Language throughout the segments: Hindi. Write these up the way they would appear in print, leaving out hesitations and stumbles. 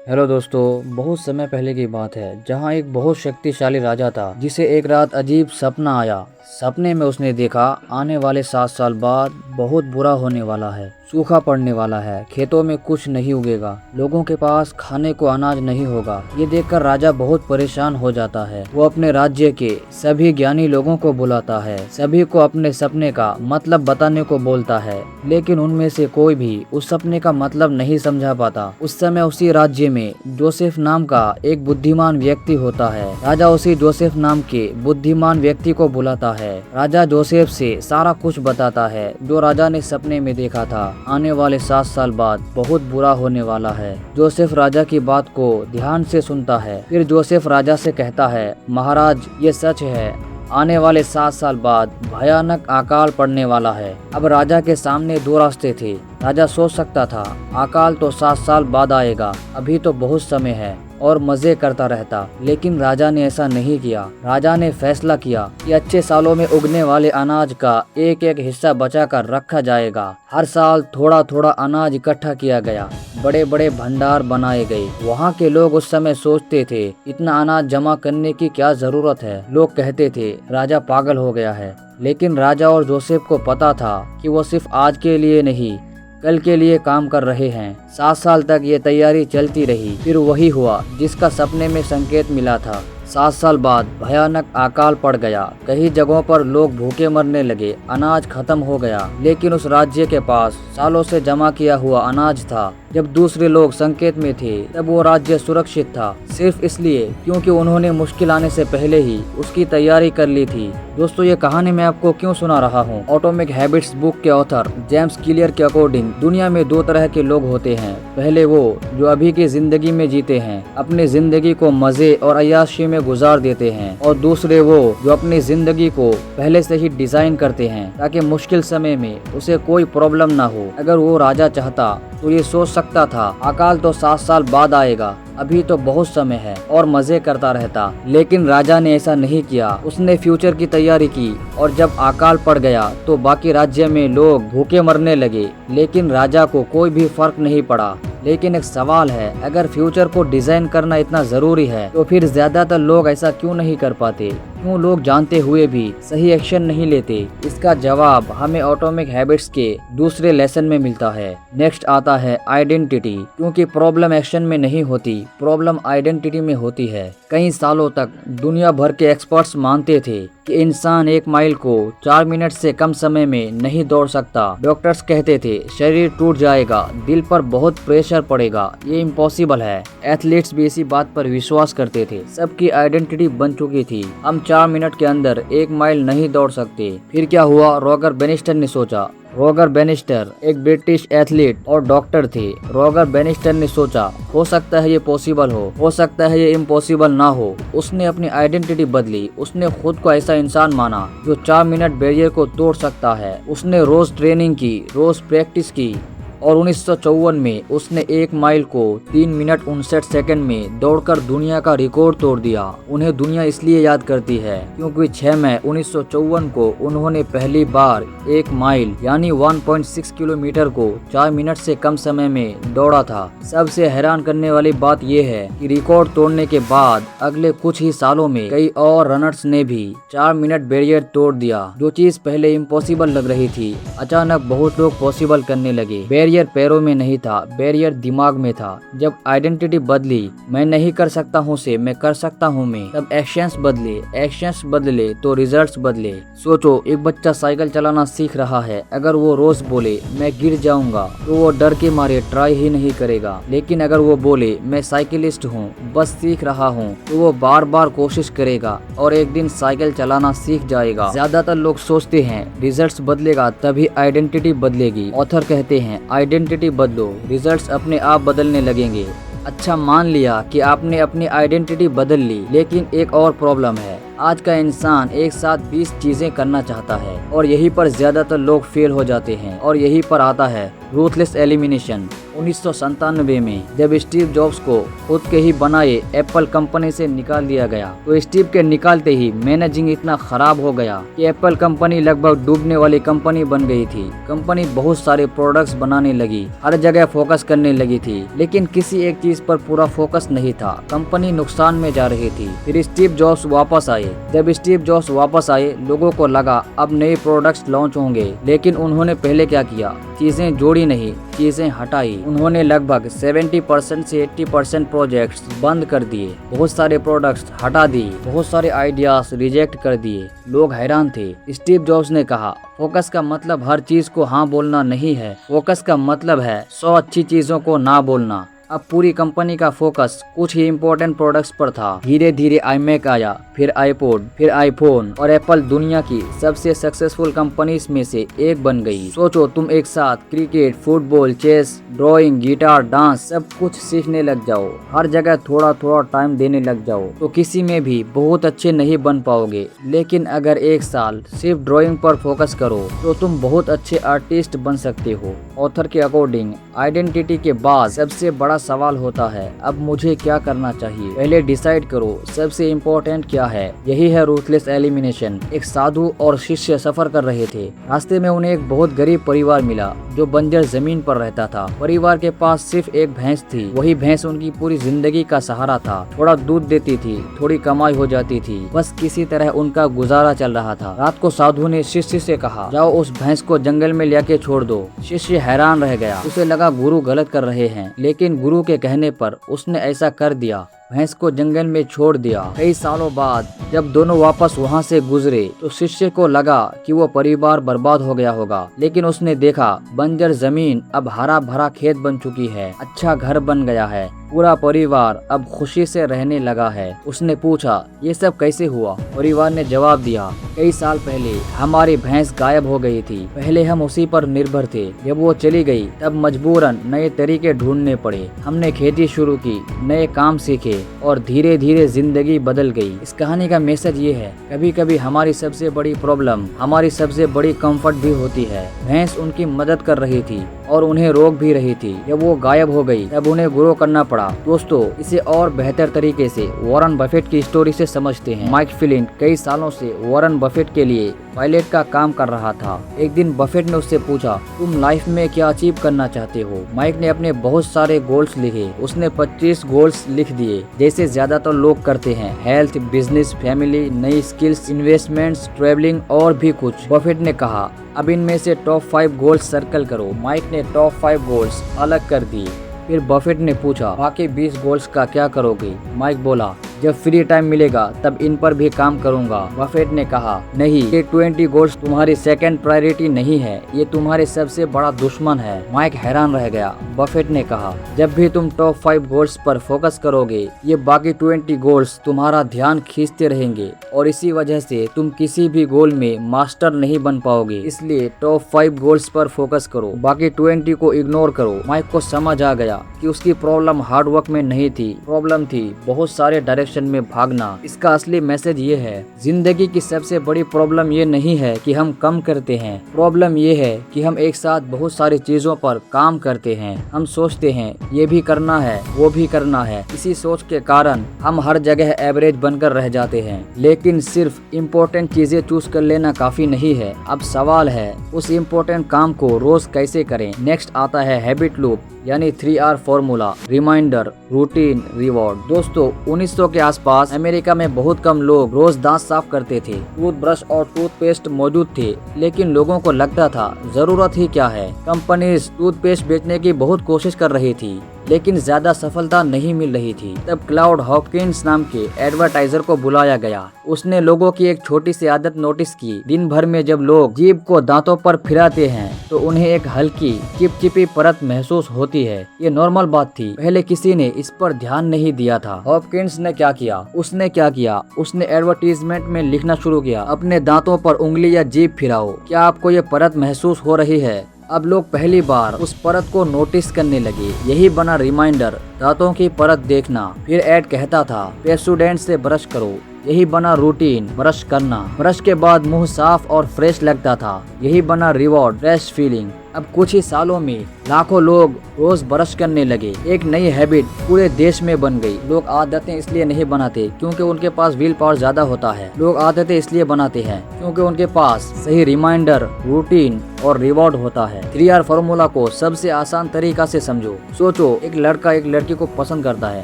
हेलो दोस्तों, बहुत समय पहले की बात है जहाँ एक बहुत शक्तिशाली राजा था जिसे एक रात अजीब सपना आया। सपने में उसने देखा आने वाले 7 साल बाद बहुत बुरा होने वाला है। सूखा पड़ने वाला है, खेतों में कुछ नहीं उगेगा, लोगों के पास खाने को अनाज नहीं होगा। ये देखकर राजा बहुत परेशान हो जाता है। वो अपने राज्य के सभी ज्ञानी लोगों को बुलाता है, सभी को अपने सपने का मतलब बताने को बोलता है, लेकिन उनमें से कोई भी उस सपने का मतलब नहीं समझा पाता। उस समय उसी राज्य में जोसेफ नाम का एक बुद्धिमान व्यक्ति होता है। राजा उसी जोसेफ नाम के बुद्धिमान व्यक्ति को बुलाता है। राजा जोसेफ से सारा कुछ बताता है जो राजा ने सपने में देखा था। आने वाले 7 साल बाद बहुत बुरा होने वाला है। जोसेफ राजा की बात को ध्यान से सुनता है। फिर जोसेफ राजा से कहता है, महाराज ये सच है, आने वाले 7 साल बाद भयानक अकाल पड़ने वाला है। अब राजा के सामने दो रास्ते थे। राजा सोच सकता था अकाल तो 7 साल बाद आएगा, अभी तो बहुत समय है, और मजे करता रहता। लेकिन राजा ने ऐसा नहीं किया। राजा ने फैसला किया कि अच्छे सालों में उगने वाले अनाज का एक एक हिस्सा बचा कर रखा जाएगा। हर साल थोड़ा थोड़ा अनाज इकट्ठा किया गया, बड़े बड़े भंडार बनाए गए। वहाँ के लोग उस समय सोचते थे इतना अनाज जमा करने की क्या जरूरत है। लोग कहते थे राजा पागल हो गया है। लेकिन राजा और जोसेफ को पता था कि वो सिर्फ आज के लिए नहीं, कल के लिए काम कर रहे हैं। 7 साल तक ये तैयारी चलती रही। फिर वही हुआ जिसका सपने में संकेत मिला था। 7 साल बाद भयानक अकाल पड़ गया। कई जगहों पर लोग भूखे मरने लगे, अनाज खत्म हो गया। लेकिन उस राज्य के पास सालों से जमा किया हुआ अनाज था। जब दूसरे लोग संकेत में थे तब वो राज्य सुरक्षित था, सिर्फ इसलिए क्योंकि उन्होंने मुश्किल आने से पहले ही उसकी तैयारी कर ली थी। दोस्तों, ये कहानी मैं आपको क्यों सुना रहा हूँ? एटॉमिक हैबिट्स बुक के ऑथर जेम्स क्लियर के अकॉर्डिंग दुनिया में दो तरह के लोग होते हैं। पहले वो जो अभी की जिंदगी में जीते हैं, अपनी जिंदगी को मजे और अय्याशी में गुजार देते हैं, और दूसरे वो जो अपनी जिंदगी को पहले से ही डिजाइन करते हैं ताकि मुश्किल समय में उसे कोई प्रॉब्लम ना हो। अगर वो राजा चाहता तो ये सोच सकता था अकाल तो 7 साल बाद आएगा, अभी तो बहुत समय है, और मजे करता रहता। लेकिन राजा ने ऐसा नहीं किया। उसने फ्यूचर की तैयारी की, और जब अकाल पड़ गया तो बाकी राज्य में लोग भूखे मरने लगे। लेकिन राजा को कोई भी फर्क नहीं पड़ा। लेकिन एक सवाल है, अगर फ्यूचर को डिजाइन करना इतना जरूरी है तो फिर ज्यादातर लोग ऐसा क्यों नहीं कर पाते? क्यों लोग जानते हुए भी सही एक्शन नहीं लेते? इसका जवाब हमें एटॉमिक हैबिट्स के दूसरे लेसन में मिलता है। नेक्स्ट आता है आइडेंटिटी। क्योंकि प्रॉब्लम एक्शन में नहीं होती, प्रॉब्लम आइडेंटिटी में होती है। कई सालों तक दुनिया भर के एक्सपर्ट्स मानते थे कि इंसान 1 माइल को 4 मिनट से कम समय में नहीं दौड़ सकता। डॉक्टर्स कहते थे शरीर टूट जाएगा, दिल पर बहुत प्रेशर पड़ेगा, ये इम्पॉसिबल है। एथलीट्स भी इसी बात पर विश्वास करते थे। सबकी आइडेंटिटी बन चुकी थी, हम 4 मिनट के अंदर 1 माइल नहीं दौड़ सकते। फिर क्या हुआ? रॉगर बेनिस्टर ने सोचा। रॉगर बेनिस्टर एक ब्रिटिश एथलीट और डॉक्टर थे। रॉगर बेनिस्टर ने सोचा हो सकता है ये पॉसिबल हो सकता है ये इम्पॉसिबल ना हो। उसने अपनी आइडेंटिटी बदली। उसने खुद को ऐसा इंसान माना जो 4 मिनट बैरियर को तोड़ सकता है। उसने रोज ट्रेनिंग की, रोज प्रैक्टिस की, और 1954 में उसने 1 माइल को 3 मिनट 59 सेकंड में दौड़कर दुनिया का रिकॉर्ड तोड़ दिया। उन्हें दुनिया इसलिए याद करती है क्योंकि 6 मई 1954 को उन्होंने पहली बार 1 माइल यानी 1.6 किलोमीटर को 4 मिनट से कम समय में दौड़ा था। सबसे हैरान करने वाली बात यह है कि रिकॉर्ड तोड़ने के बाद अगले कुछ ही सालों में कई और रनर्स ने भी 4 मिनट बैरियर तोड़ दिया। जो चीज पहले इम्पॉसिबल लग रही थी, अचानक बहुत लोग पॉसिबल करने लगे। बैरियर पैरों में नहीं था, बैरियर दिमाग में था। जब आइडेंटिटी बदली, मैं नहीं कर सकता हूँ से मैं कर सकता हूँ में, तब एक्शंस बदले। एक्शंस बदले तो रिजल्ट्स बदले। सोचो, एक बच्चा साइकिल चलाना सीख रहा है। अगर वो रोज बोले मैं गिर जाऊंगा तो वो डर के मारे ट्राई ही नहीं करेगा। लेकिन अगर वो बोले मैं साइकिलिस्ट हूँ, बस सीख रहा हूँ, तो वो बार बार कोशिश करेगा और एक दिन साइकिल चलाना सीख जाएगा। ज्यादातर लोग सोचते हैं रिजल्ट्स बदलेगा तभी आइडेंटिटी बदलेगी। ऑथर कहते हैं आइडेंटिटी बदलो, रिजल्ट्स अपने आप बदलने लगेंगे। अच्छा, मान लिया कि आपने अपनी आइडेंटिटी बदल ली, लेकिन एक और प्रॉब्लम है। आज का इंसान एक साथ 20 चीजें करना चाहता है, और यहीं पर ज्यादातर लोग फेल हो जाते हैं। और यहीं पर आता है रूथलेस एलिमिनेशन। 1997 में जब स्टीव जॉब्स को खुद के ही बनाए एप्पल कंपनी से निकाल दिया गया, तो स्टीव के निकालते ही मैनेजिंग इतना खराब हो गया कि एप्पल कंपनी लगभग डूबने वाली कंपनी बन गई थी। कंपनी बहुत सारे प्रोडक्ट्स बनाने लगी, हर जगह फोकस करने लगी थी, लेकिन किसी एक चीज पर पूरा फोकस नहीं था। कंपनी नुकसान में जा रही थी। फिर स्टीव जॉब्स वापस आए। जब स्टीव जॉब्स वापस आए, लोगों को लगा अब नए प्रोडक्ट्स लॉन्च होंगे, लेकिन उन्होंने पहले क्या किया, चीजें जोड़ी नहीं, चीजें हटाई। उन्होंने लगभग 70% से 80% प्रोजेक्ट्स बंद कर दिए, बहुत सारे प्रोडक्ट्स हटा दिए, बहुत सारे आइडियाज रिजेक्ट कर दिए। लोग हैरान थे। स्टीव जॉब्स ने कहा, फोकस का मतलब हर चीज को हाँ बोलना नहीं है, फोकस का मतलब है 100 अच्छी चीजों को ना बोलना। अब पूरी कंपनी का फोकस कुछ ही इम्पोर्टेंट प्रोडक्ट्स पर था। धीरे धीरे iMac आया, फिर iPod, फिर iPhone, और एप्पल दुनिया की सबसे सक्सेसफुल कंपनीज में से एक बन गई। सोचो, तुम एक साथ cricket, football, chess, drawing, guitar, dance सब कुछ सीखने लग जाओ, हर जगह थोड़ा थोड़ा टाइम देने लग जाओ, तो किसी में भी बहुत अच्छे नहीं बन पाओगे। लेकिन अगर एक साल सिर्फ ड्राइंग पर फोकस करो तो तुम बहुत अच्छे आर्टिस्ट बन सकते हो। ऑथर के अकॉर्डिंग आइडेंटिटी के बाद सबसे बड़ा सवाल होता है, अब मुझे क्या करना चाहिए। पहले डिसाइड करो सबसे इम्पोर्टेंट क्या है। यही है रूथलेस एलिमिनेशन। एक साधु और शिष्य सफर कर रहे थे। रास्ते में उन्हें एक बहुत गरीब परिवार मिला जो बंजर जमीन पर रहता था। परिवार के पास सिर्फ एक भैंस थी। वही भैंस उनकी पूरी जिंदगी का सहारा था। थोड़ा दूध देती थी, थोड़ी कमाई हो जाती थी, बस किसी तरह उनका गुजारा चल रहा था। रात को साधु ने शिष्य से कहा, जाओ उस भैंस को जंगल में लेके छोड़ दो। शिष्य हैरान रह गया। उसे लगा गुरु गलत कर रहे हैं, लेकिन गुरु के कहने पर उसने ऐसा कर दिया। भैंस को जंगल में छोड़ दिया। कई सालों बाद जब दोनों वापस वहां से गुजरे तो शिष्य को लगा कि वो परिवार बर्बाद हो गया होगा, लेकिन उसने देखा बंजर जमीन अब हरा भरा खेत बन चुकी है, अच्छा घर बन गया है, पूरा परिवार अब खुशी से रहने लगा है। उसने पूछा, ये सब कैसे हुआ? परिवार ने जवाब दिया, कई साल पहले हमारी भैंस गायब हो गई थी। पहले हम उसी पर निर्भर थे। जब वो चली गई तब मजबूरन नए तरीके ढूंढने पड़े। हमने खेती शुरू की, नए काम सीखे और धीरे धीरे जिंदगी बदल गई। इस कहानी का मैसेज ये है, कभी कभी हमारी सबसे बड़ी प्रॉब्लम हमारी सबसे बड़ी कंफर्ट भी होती है। भैंस उनकी मदद कर रही थी और उन्हें रोक भी रही थी। जब वो गायब हो गई तब उन्हें ग्रो करना पड़ा। दोस्तों, इसे और बेहतर तरीके से वॉरेन बफेट की स्टोरी से समझते हैं। माइक फ्लिंट कई सालों से वॉरेन बफेट के लिए पायलट का काम कर रहा था। एक दिन बफेट ने उससे पूछा, तुम लाइफ में क्या अचीव करना चाहते हो? माइक ने अपने बहुत सारे गोल्स लिखे। उसने 25 गोल्स लिख दिए, जैसे ज्यादातर लोग करते हैं, हेल्थ, बिजनेस, फैमिली, नई स्किल्स, इन्वेस्टमेंट्स, ट्रेवलिंग और भी कुछ। बफेट ने कहा, अब इनमें से टॉप 5 गोल्स सर्कल करो। माइक ने टॉप 5 गोल्स अलग कर दिए। फिर बफेट ने पूछा, बाकी 20 गोल्स का क्या करोगे? माइक बोला, जब फ्री टाइम मिलेगा तब इन पर भी काम करूंगा। बफेट ने कहा, नहीं, ये 20 गोल्स तुम्हारी सेकंड प्रायोरिटी नहीं है, ये तुम्हारे सबसे बड़ा दुश्मन है। माइक हैरान रह गया। बफेट ने कहा, जब भी तुम टॉप 5 गोल्स पर फोकस करोगे, ये बाकी 20 गोल्स तुम्हारा ध्यान खींचते रहेंगे और इसी वजह से तुम किसी भी गोल में मास्टर नहीं बन पाओगे। इसलिए टॉप 5 गोल्स पर फोकस करो, बाकी 20 को इग्नोर करो। माइक को समझ आ गया कि उसकी प्रॉब्लम हार्ड वर्क में नहीं थी, प्रॉब्लम थी बहुत सारे डायरेक्शन में भागना। इसका असली मैसेज ये है, जिंदगी की सबसे बड़ी प्रॉब्लम ये नहीं है कि हम कम करते हैं, प्रॉब्लम ये है कि हम एक साथ बहुत सारी चीजों पर काम करते हैं। हम सोचते हैं ये भी करना है, वो भी करना है। इसी सोच के कारण हम हर जगह एवरेज बनकर रह जाते हैं। लेकिन सिर्फ इम्पोर्टेंट चीजें चूज कर लेना काफी नहीं है। अब सवाल है, उस इम्पोर्टेंट काम को रोज कैसे करें? नेक्स्ट आता है हैबिट लूप, यानी 3R formula, reminder, routine, reward. दोस्तों, 1900 के आसपास अमेरिका में बहुत कम लोग रोज दांत साफ करते थे। टूथब्रश और टूथपेस्ट मौजूद थे, लेकिन लोगों को लगता था जरूरत ही क्या है। कंपनीज टूथपेस्ट बेचने की बहुत कोशिश कर रही थी, लेकिन ज्यादा सफलता नहीं मिल रही थी। तब क्लाउड हॉपकिंस नाम के एडवर्टाइजर को बुलाया गया। उसने लोगों की एक छोटी सी आदत नोटिस की। दिन भर में जब लोग जीभ को दांतों पर फिराते हैं तो उन्हें एक हल्की चिपचिपी परत महसूस होती है। ये नॉर्मल बात थी, पहले किसी ने इस पर ध्यान नहीं दिया था। हॉपकिंस ने क्या किया? उसने एडवर्टीजमेंट में लिखना शुरू किया, अपने दांतों पर उंगली या जीभ फिराओ, क्या आपको ये परत महसूस हो रही है? अब लोग पहली बार उस परत को नोटिस करने लगे। यही बना रिमाइंडर, दांतों की परत देखना। फिर ऐड कहता था, पेप्सोडेंट से ब्रश करो। यही बना रूटीन, ब्रश करना। ब्रश के बाद मुंह साफ और फ्रेश लगता था। यही बना रिवॉर्ड, फ्रेश फीलिंग। अब कुछ ही सालों में लाखों लोग रोज ब्रश करने लगे। एक नई हैबिट पूरे देश में बन गई। लोग आदतें इसलिए नहीं बनाते क्योंकि उनके पास विल पावर ज्यादा होता है। लोग आदतें इसलिए बनाते हैं क्योंकि उनके पास सही रिमाइंडर, रूटीन और रिवॉर्ड होता है। 3R फॉर्मूला को सबसे आसान तरीका से समझो। सोचो, एक लड़का एक लड़की को पसंद करता है।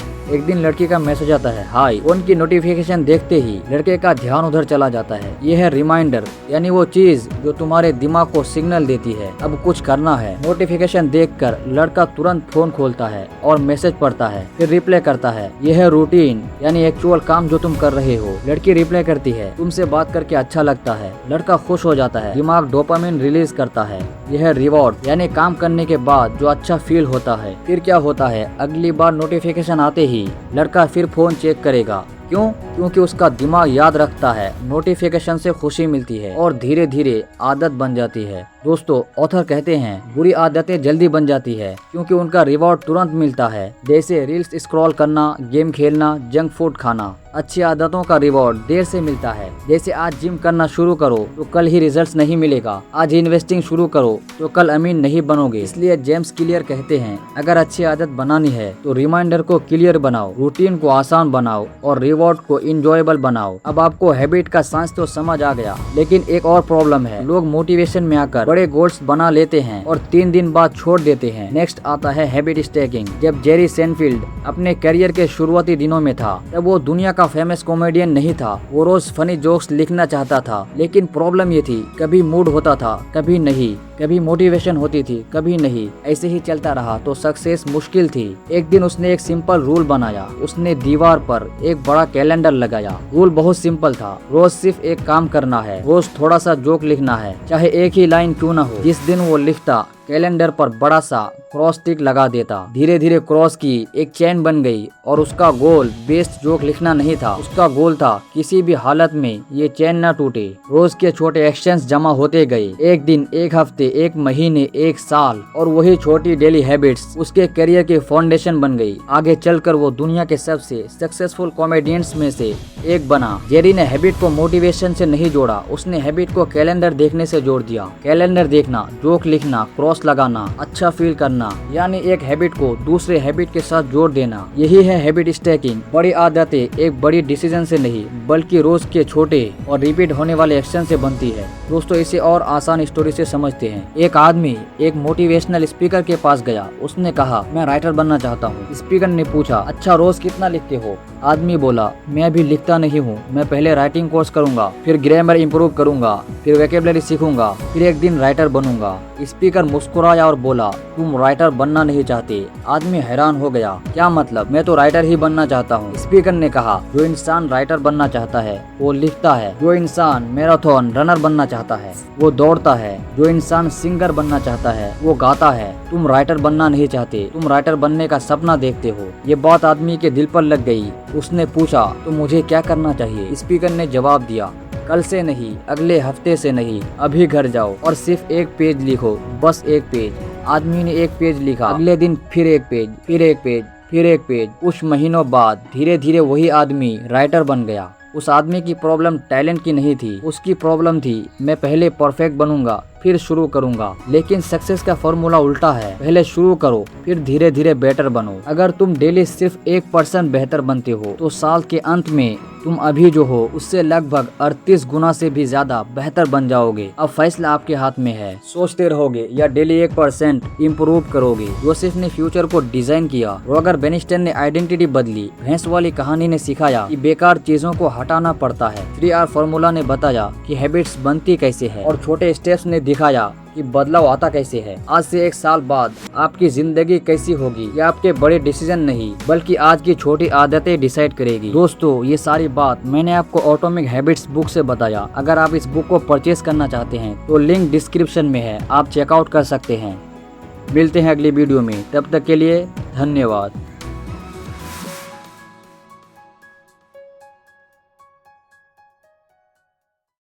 एक दिन लड़की का मैसेज आता है, हाय। उनकी नोटिफिकेशन देखते ही लड़के का ध्यान उधर चला जाता है। यह है रिमाइंडर, यानी वो चीज जो तुम्हारे दिमाग को सिग्नल देती है अब कुछ करना है। नोटिफिकेशन देखकर लड़का तुरंत फोन खोलता है और मैसेज पढ़ता है, फिर रिप्लाई करता है। यह है रूटीन, यानी एक्चुअल काम जो तुम कर रहे हो। लड़की रिप्लाई करती है, तुमसे बात करके अच्छा लगता है। लड़का खुश हो जाता है, दिमाग डोपामिन रिलीज करता है। यह है रिवॉर्ड, यानी काम करने के बाद जो अच्छा फील होता है। फिर क्या होता है, अगली बार नोटिफिकेशन आते ही लड़का फिर फोन चेक करेगा। क्यों? क्योंकि उसका दिमाग याद रखता है नोटिफिकेशन से खुशी मिलती है और धीरे धीरे आदत बन जाती है। दोस्तों, ऑथर कहते हैं बुरी आदतें जल्दी बन जाती है क्योंकि उनका रिवॉर्ड तुरंत मिलता है, जैसे रील्स स्क्रॉल करना, गेम खेलना, जंक फूड खाना। अच्छी आदतों का रिवॉर्ड देर से मिलता है, जैसे आज जिम करना शुरू करो तो कल ही रिजल्ट्स नहीं मिलेगा। आज इन्वेस्टिंग शुरू करो तो कल अमीर नहीं बनोगे। इसलिए जेम्स क्लियर कहते हैं, अगर अच्छी आदत बनानी है तो रिमाइंडर को क्लियर बनाओ, रूटीन को आसान बनाओ और रिवॉर्ड को इंजॉयबल बनाओ। अब आपको हैबिट का साइंस तो समझ आ गया, लेकिन एक और प्रॉब्लम है। लोग मोटिवेशन में आकर बड़े गोल्स बना लेते हैं और 3 दिन बाद छोड़ देते हैं। नेक्स्ट आता है हैबिट स्टैकिंग। जब जेरी सेनफील्ड अपने करियर के शुरुआती दिनों में था, तब वो दुनिया का फेमस कॉमेडियन नहीं था। वो रोज फनी जोक्स लिखना चाहता था, लेकिन प्रॉब्लम ये थी, कभी मूड होता था, कभी नहीं। कभी मोटिवेशन होती थी, कभी नहीं। ऐसे ही चलता रहा तो सक्सेस मुश्किल थी। एक दिन उसने एक सिंपल रूल बनाया। उसने दीवार पर एक बड़ा कैलेंडर लगाया। रूल बहुत सिंपल था, रोज सिर्फ एक काम करना है, रोज थोड़ा सा जोक लिखना है, चाहे एक ही लाइन क्यों ना हो। जिस दिन वो लिखता, कैलेंडर पर बड़ा सा क्रॉस टिक लगा देता। धीरे धीरे क्रॉस की एक चेन बन गई और उसका गोल बेस्ट जोक लिखना नहीं था, उसका गोल था किसी भी हालत में ये चेन न टूटे। रोज के छोटे एक्शंस जमा होते गए, एक दिन, एक हफ्ते, एक महीने, एक साल, और वही छोटी डेली हैबिट्स उसके करियर की फाउंडेशन बन गई। आगे चलकर वो दुनिया के सबसे सक्सेसफुल कॉमेडियंस में से एक बना। जेरी ने हैबिट को मोटिवेशन से नहीं जोड़ा, उसने हैबिट को कैलेंडर देखने से जोड़ दिया। कैलेंडर देखना, जोक लिखना, क्रॉस लगाना, अच्छा फील करना, यानी एक हैबिट को दूसरे हैबिट के साथ जोड़ देना। यही है हैबिट स्टैकिंग। बड़ी आदतें एक बड़ी डिसीजन से नहीं, बल्कि रोज के छोटे और रिपीट होने वाले एक्शन से बनती है। दोस्तों, इसे और आसान स्टोरी से समझते हैं। एक आदमी एक मोटिवेशनल स्पीकर के पास गया। उसने कहा, मैं राइटर बनना चाहता हूँ। स्पीकर ने पूछा, अच्छा रोज कितना लिखते हो? आदमी बोला, मैं अभी लिखता नहीं हूँ, मैं पहले राइटिंग कोर्स करूंगा, फिर ग्रामर इंप्रूव करूंगा, फिर वोकैबुलरी सीखूंगा, फिर एक दिन राइटर बनूंगा। स्पीकर मुस्कुराया और बोला, तुम राइटर बनना नहीं चाहते? आदमी हैरान हो गया, क्या मतलब? मैं तो राइटर ही बनना चाहता हूँ। स्पीकर ने कहा, जो इंसान राइटर बनना चाहता है वो लिखता है। जो इंसान मैराथन रनर बनना चाहता है वो दौड़ता है। जो इंसान सिंगर बनना चाहता है वो गाता है। तुम राइटर बनना नहीं चाहते, तुम राइटर बनने का सपना देखते हो। ये बात आदमी के दिल पर लग गई। उसने पूछा, तो मुझे क्या करना चाहिए? स्पीकर ने जवाब दिया, कल से नहीं, अगले हफ्ते से नहीं, अभी घर जाओ और सिर्फ एक पेज लिखो, बस एक पेज। आदमी ने एक पेज लिखा। अगले दिन फिर एक पेज, फिर एक पेज, फिर एक पेज। कुछ महीनों बाद धीरे धीरे वही आदमी राइटर बन गया। उस आदमी की प्रॉब्लम टैलेंट की नहीं थी, उसकी प्रॉब्लम थी, मैं पहले परफेक्ट बनूंगा फिर शुरू करूंगा। लेकिन सक्सेस का फॉर्मूला उल्टा है, पहले शुरू करो फिर धीरे धीरे बेटर बनो। अगर तुम डेली सिर्फ 1% बेहतर बनते हो तो साल के अंत में तुम अभी जो हो उससे लगभग 38 गुना से भी ज्यादा बेहतर बन जाओगे। अब फैसला आपके हाथ में है, सोचते रहोगे या डेली 1% इम्प्रूव करोगे। जोसेफ ने फ्यूचर को डिजाइन किया, रॉगर बेनिस्टन ने आइडेंटिटी बदली, भैंस वाली कहानी ने सिखाया कि बेकार चीजों को हटाना पड़ता है। 3R फॉर्मूला ने बताया कि हैबिट्स बनती कैसे है, और छोटे स्टेप्स ने दिखाया कि बदलाव आता कैसे है। आज से 1 साल बाद आपकी जिंदगी कैसी होगी ये आपके बड़े डिसीजन नहीं बल्कि आज की छोटी आदतें डिसाइड करेगी। दोस्तों, ये सारी बात मैंने आपको एटॉमिक हैबिट्स बुक से बताया। अगर आप इस बुक को परचेज करना चाहते हैं तो लिंक डिस्क्रिप्शन में है, आप चेकआउट कर सकते हैं। मिलते हैं अगली वीडियो में, तब तक के लिए धन्यवाद।